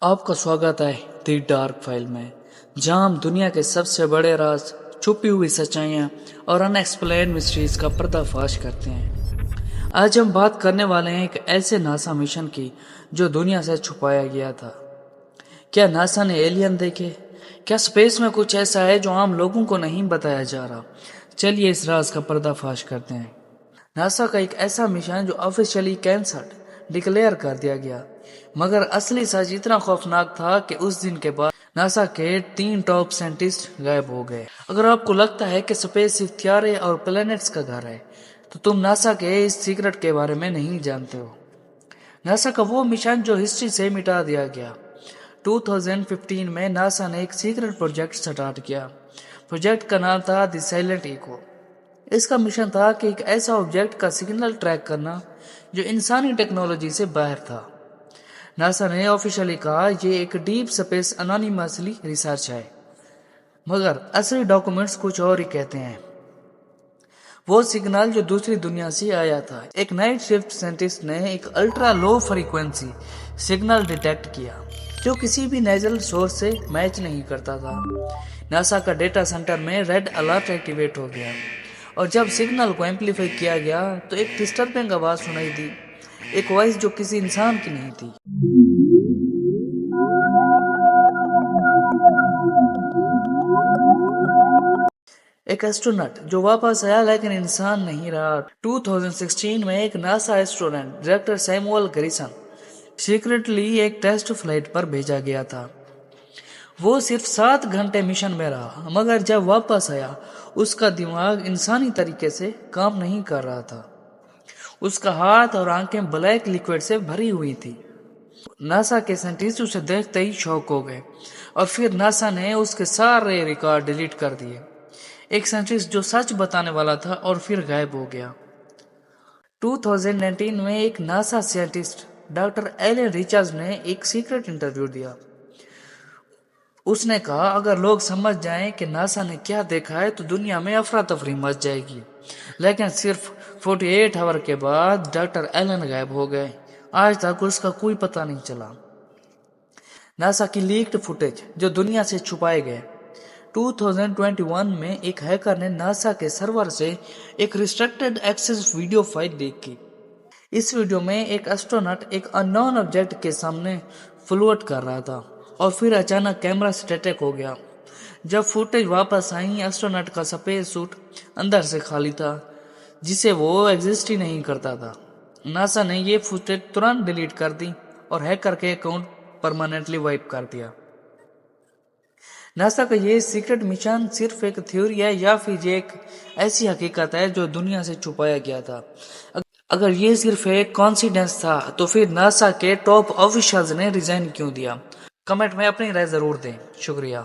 آپ کا سواگت ہے دی ڈارک فائل میں، جہاں ہم دنیا کے سب سے بڑے راز، چھپی ہوئی سچائیاں اور ان ایکسپلینڈ مسٹریز کا پردہ فاش کرتے ہیں۔ آج ہم بات کرنے والے ہیں ایک ایسے ناسا مشن کی جو دنیا سے چھپایا گیا تھا۔ کیا ناسا نے ایلین دیکھے؟ کیا سپیس میں کچھ ایسا ہے جو عام لوگوں کو نہیں بتایا جا رہا؟ چلیے اس راز کا پردہ فاش کرتے ہیں۔ ناسا کا ایک ایسا مشن جو آفیشلی کینسلڈ ڈکلیئر کر دیا گیا، مگر اصلی سچ اتنا خوفناک تھا کہ اس دن کے بعد ناسا کے 3 ٹاپ سائنٹسٹ غائب ہو گئے۔ اگر آپ کو لگتا ہے کہ سپیس صرف سیارے اور پلینٹس کا گھر ہے تو تم ناسا کے اس سیکرٹ کے بارے میں نہیں جانتے ہو۔ ناسا کا وہ مشن جو ہسٹری سے مٹا دیا گیا۔ 2015 میں ناسا نے ایک سیکرٹ پروجیکٹ سٹارٹ کیا۔ پروجیکٹ کا نام تھا دی سائلنٹ ایکو۔ اس کا مشن تھا کہ ایک ایسا آبجیکٹ کا سگنل ٹریک کرنا جو انسانی ٹیکنالوجی سے باہر تھا۔ ناسا نے آفیشلی کہا یہ ایک ڈیپ سپیس انانیمسلی ریسرچ ہے، مگر اصلی ڈاکومنٹس کچھ اور ہی کہتے ہیں۔ وہ سگنل جو دوسری دنیا سے آیا تھا، ایک نائٹ شفٹ سائنٹسٹ نے ایک ultra low frequency signal detect کیا جو کسی بھی نیچرل سورس سے میچ نہیں کرتا تھا۔ ناسا کا ڈیٹا سینٹر میں ریڈ الرٹ ایکٹیویٹ ہو گیا، اور جب سگنل کو ایمپلیفائی کیا گیا تو ایک ڈسٹربنگ آواز سنائی دی، ایک وائس جو کسی انسان کی نہیں تھی۔ ایک ایسٹرونٹ جو واپس آیا لیکن انسان نہیں رہا۔ 2016 میں ایک NASA astronaut director Samuel Grayson secretly ایک ٹیسٹ فلائٹ پر بھیجا گیا تھا۔ وہ صرف 7 گھنٹے مشن میں رہا، مگر جب واپس آیا اس کا دماغ انسانی طریقے سے کام نہیں کر رہا تھا۔ اس کا ہاتھ اور آنکھیں بلیک لیکوڈ سے بھری ہوئی تھی۔ ناسا کے سائنٹسٹ اسے دیکھتے ہی شوک ہو گئے، اور پھر ناسا نے اس کے سارے ریکارڈ ڈیلیٹ کر دیے۔ ایک سائنٹسٹ جو سچ بتانے والا تھا اور پھر غائب ہو گیا۔ 2019 میں ایک ناسا سائنٹسٹ ڈاکٹر ایلن ریچارڈز نے ایک سیکرٹ انٹرویو دیا۔ اس نے کہا اگر لوگ سمجھ جائیں کہ ناسا نے کیا دیکھا ہے تو دنیا میں افراتفری مچ جائے گی۔ لیکن صرف 48 آور کے بعد ڈاکٹر ایلن غائب ہو گئے۔ آج تک اس کا کوئی پتہ نہیں چلا۔ ناسا کی لیکڈ فوٹیج جو دنیا سے چھپائے گئے۔ 2021 میں ایک ہیکر نے ناسا کے سرور سے ایک restricted access video file leak کی۔ اس ویڈیو میں ایک ایسٹرونٹ ایک ان نون آبجیکٹ کے سامنے فلوٹ کر رہا تھا، اور پھر اچانک کیمرہ اسٹیٹک ہو گیا۔ جب فوٹیج واپس آئی، ایسٹرونٹ کا سپیس سوٹ اندر سے خالی تھا، جسے وہ ایگزسٹ ہی نہیں کرتا تھا۔ ناسا نے یہ فوٹیج ترنت ڈیلیٹ کر دی اور ہیکر کے اکاؤنٹ پرماننٹلی وائپ کر دیا۔ ناسا کا یہ سیکرٹ مشن صرف ایک تھیوری ہے یا پھر یہ ایک ایسی حقیقت ہے جو دنیا سے چھپایا گیا تھا؟ اگر یہ صرف ایک کوانسیڈنس تھا تو پھر ناسا کے ٹاپ آفیشلز نے ریزائن کیوں دیا؟ کمنٹ میں اپنی رائے ضرور دیں۔ شکریہ۔